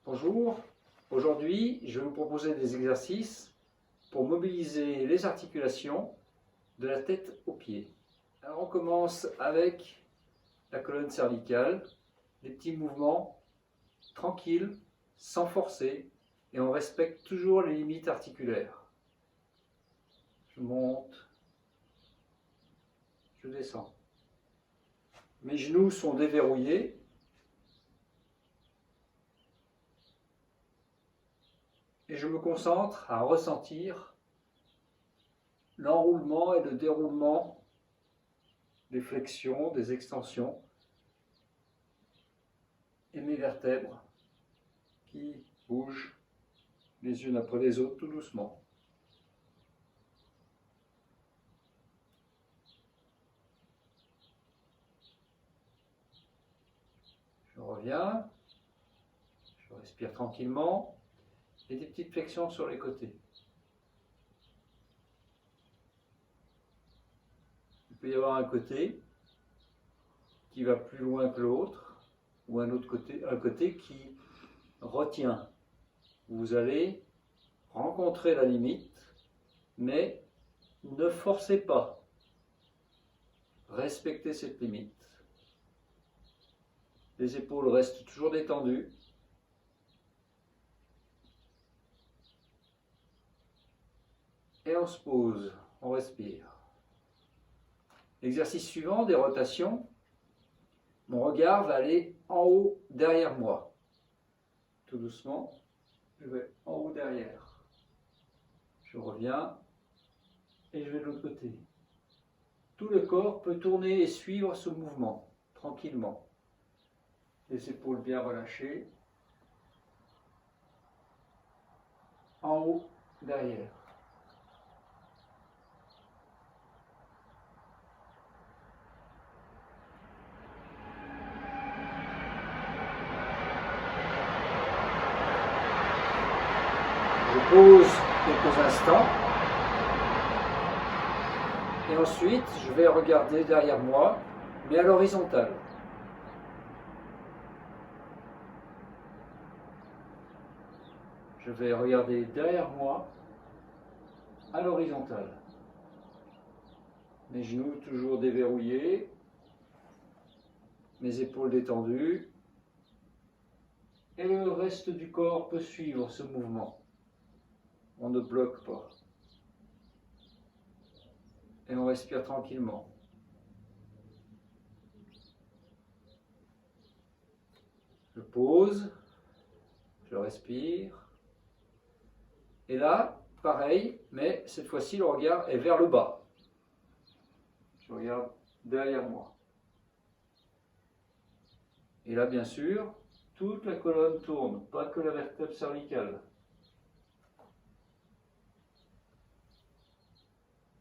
Bonjour, aujourd'hui je vais vous proposer des exercices pour mobiliser les articulations de la tête aux pieds. Alors on commence avec la colonne cervicale, des petits mouvements tranquilles, sans forcer, et on respecte toujours les limites articulaires. Je monte, je descends. Mes genoux sont déverrouillés. Et je me concentre à ressentir l'enroulement et le déroulement des flexions, des extensions et mes vertèbres qui bougent les unes après les autres tout doucement. Je reviens, je respire tranquillement et des petites flexions sur les côtés. Il peut y avoir un côté qui va plus loin que l'autre ou un côté qui retient. Vous allez rencontrer la limite, mais ne forcez pas. Respectez cette limite. Les épaules restent toujours détendues. Et on se pose, on respire. L'exercice suivant, des rotations. Mon regard va aller en haut, derrière moi. Tout doucement, je vais en haut, derrière. Je reviens et je vais de l'autre côté. Tout le corps peut tourner et suivre ce mouvement, tranquillement. Les épaules bien relâchées. En haut, derrière. Je pose quelques instants. Et ensuite, je vais regarder derrière moi, mais à l'horizontale. Je vais regarder derrière moi, à l'horizontale. Mes genoux toujours déverrouillés, mes épaules détendues, et le reste du corps peut suivre ce mouvement. On ne bloque pas. Et on respire tranquillement. Je pose, je respire. Et là, pareil, mais cette fois-ci, le regard est vers le bas. Je regarde derrière moi. Et là, bien sûr, toute la colonne tourne, pas que la vertèbre cervicale.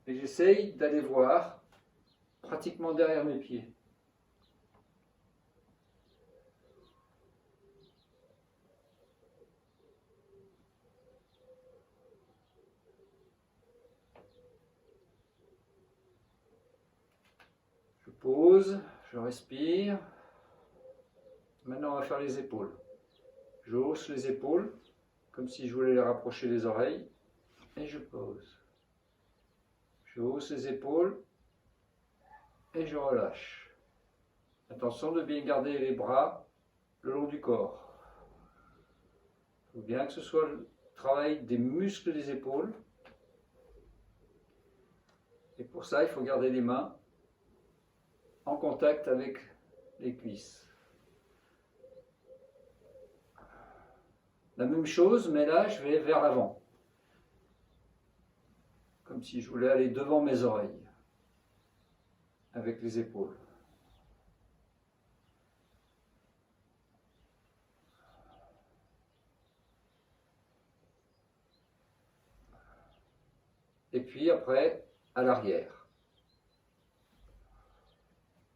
Et j'essaye d'aller voir pratiquement derrière mes pieds. Je pose, je respire. Maintenant, on va faire les épaules. Je hausse les épaules, comme si je voulais les rapprocher des oreilles, et je pose. Je hausse les épaules, et je relâche. Attention de bien garder les bras le long du corps. Il faut bien que ce soit le travail des muscles des épaules. Et pour ça, il faut garder les mains en contact avec les cuisses. La même chose, mais là, je vais vers l'avant. Comme si je voulais aller devant mes oreilles, avec les épaules. Et puis après, à l'arrière.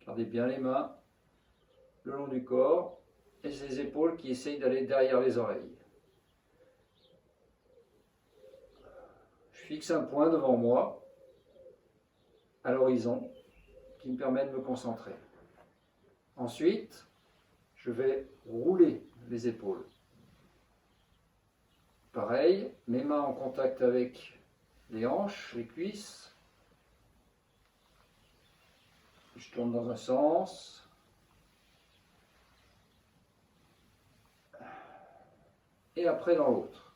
Gardez bien les mains le long du corps et les épaules qui essayent d'aller derrière les oreilles. Je fixe un point devant moi, à l'horizon, qui me permet de me concentrer. Ensuite, je vais rouler les épaules. Pareil, mes mains en contact avec les hanches, les cuisses. Je tourne dans un sens. Et après dans l'autre.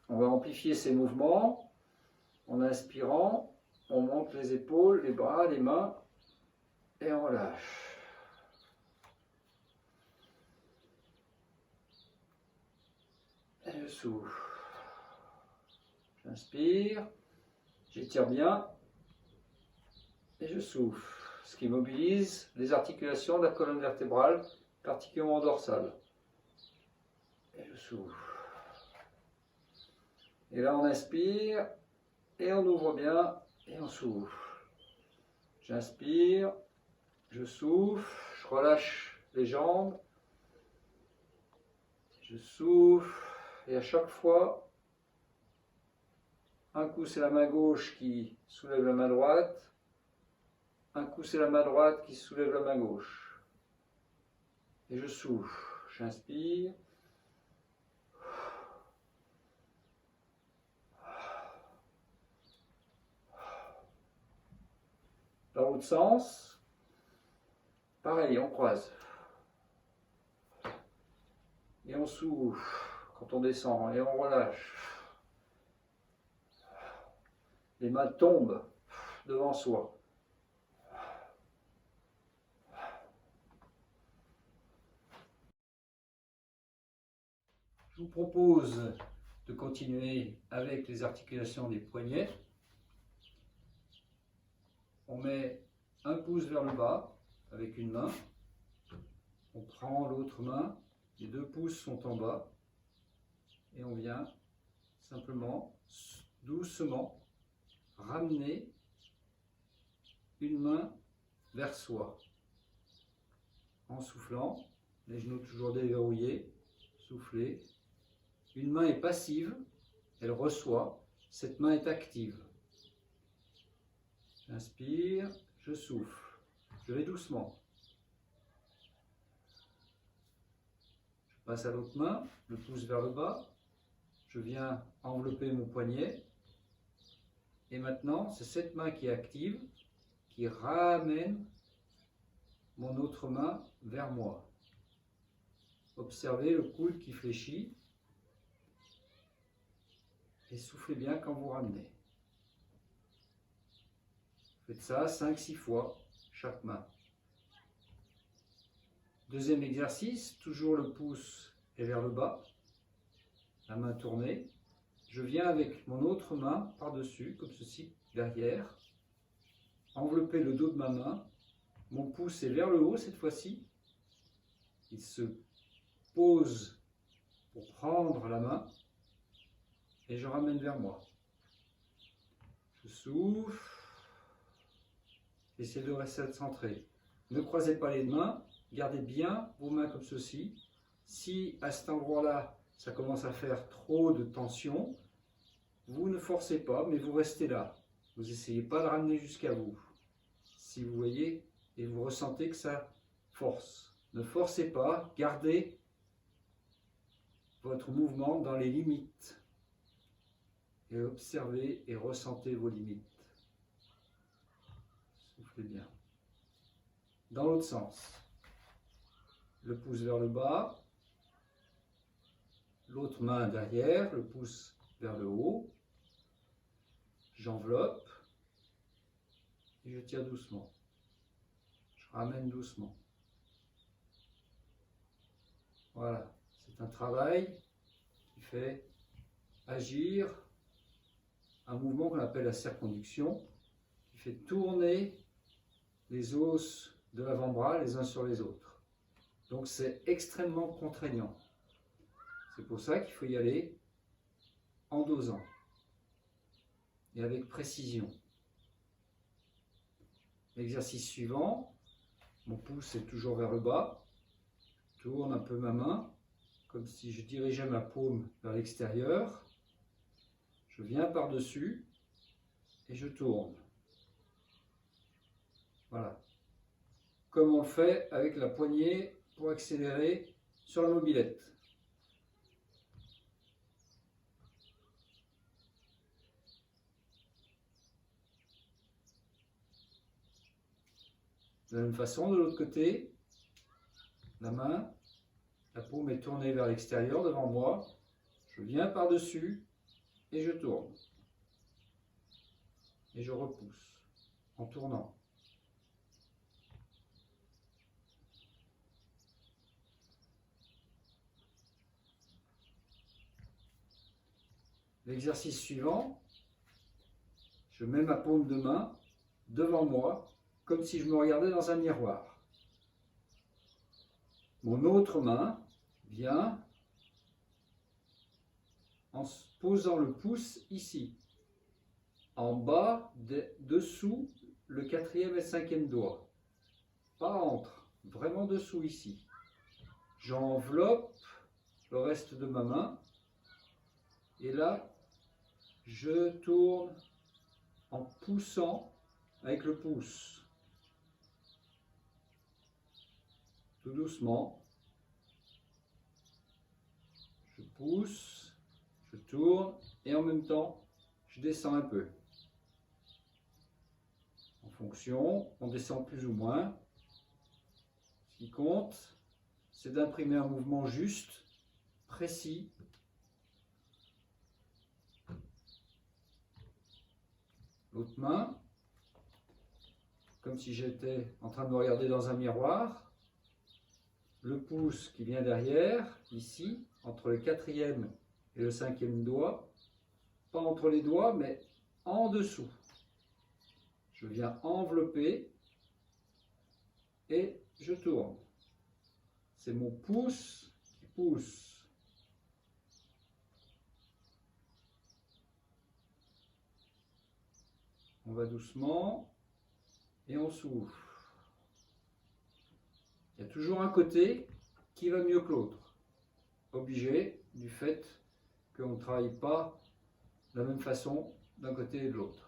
On va amplifier ces mouvements en inspirant. On monte les épaules, les bras, les mains et on relâche. Et je souffle. J'inspire, j'étire bien et je souffle. Ce qui mobilise les articulations de la colonne vertébrale, particulièrement dorsale. Et je souffle. Et là on inspire et on ouvre bien et on souffle. J'inspire, je souffle, je relâche les jambes, je souffle et à chaque fois, un coup c'est la main gauche qui soulève la main droite, un coup c'est la main droite qui soulève la main gauche. Et je souffle, j'inspire. Dans l'autre sens, pareil, on croise. Et on souffle quand on descend et on relâche. Les mains tombent devant soi. Je vous propose de continuer avec les articulations des poignets. On met un pouce vers le bas avec une main. On prend l'autre main, les deux pouces sont en bas. Et on vient simplement, doucement, ramener une main vers soi. En soufflant, les genoux toujours déverrouillés, soufflez. Une main est passive, elle reçoit, cette main est active. J'inspire, je souffle. Je vais doucement. Je passe à l'autre main, le pouce vers le bas. Je viens envelopper mon poignet. Et maintenant, c'est cette main qui est active, qui ramène mon autre main vers moi. Observez le coude qui fléchit. Et soufflez bien quand vous ramenez. Faites ça 5-6 fois, chaque main. Deuxième exercice, toujours le pouce est vers le bas, la main tournée. Je viens avec mon autre main par-dessus, comme ceci, derrière. Envelopper le dos de ma main. Mon pouce est vers le haut cette fois-ci. Il se pose pour prendre la main. Et je ramène vers moi. Je souffle. Essayez de rester centré. Ne croisez pas les mains. Gardez bien vos mains comme ceci. Si à cet endroit-là, ça commence à faire trop de tension, vous ne forcez pas, mais vous restez là. Vous n'essayez pas de ramener jusqu'à vous. Si vous voyez et vous ressentez que ça force. Ne forcez pas. Gardez votre mouvement dans les limites. Et observez et ressentez vos limites. Soufflez bien. Dans l'autre sens, le pouce vers le bas, l'autre main derrière, le pouce vers le haut. J'enveloppe et je tire doucement. Je ramène doucement. Voilà, c'est un travail qui fait agir un mouvement qu'on appelle la circonduction, qui fait tourner les os de l'avant-bras les uns sur les autres. Donc c'est extrêmement contraignant. C'est pour ça qu'il faut y aller en dosant et avec précision. L'exercice suivant, mon pouce est toujours vers le bas, je tourne un peu ma main, comme si je dirigeais ma paume vers l'extérieur. Je viens par-dessus, et je tourne. Voilà. Comme on le fait avec la poignée pour accélérer sur la mobilette. De la même façon, de l'autre côté, la main, la paume est tournée vers l'extérieur devant moi. Je viens par-dessus et je tourne. Et je repousse en tournant. L'exercice suivant, je mets ma paume de main devant moi, comme si je me regardais dans un miroir. Mon autre main vient en posant le pouce ici, en bas, dessous le 4e et le 5e doigt. Pas entre, vraiment dessous ici. J'enveloppe le reste de ma main et là, je tourne en poussant avec le pouce. Tout doucement. Je pousse, je tourne et en même temps, je descends un peu. En fonction, on descend plus ou moins. Ce qui compte, c'est d'imprimer un mouvement juste, précis. L'autre main, comme si j'étais en train de me regarder dans un miroir. Le pouce qui vient derrière, ici, entre le 4e et le 5e doigt. Pas entre les doigts, mais en dessous. Je viens envelopper et je tourne. C'est mon pouce qui pousse. On va doucement et on souffle. Il y a toujours un côté qui va mieux que l'autre. Obligé du fait qu'on ne travaille pas de la même façon d'un côté et de l'autre.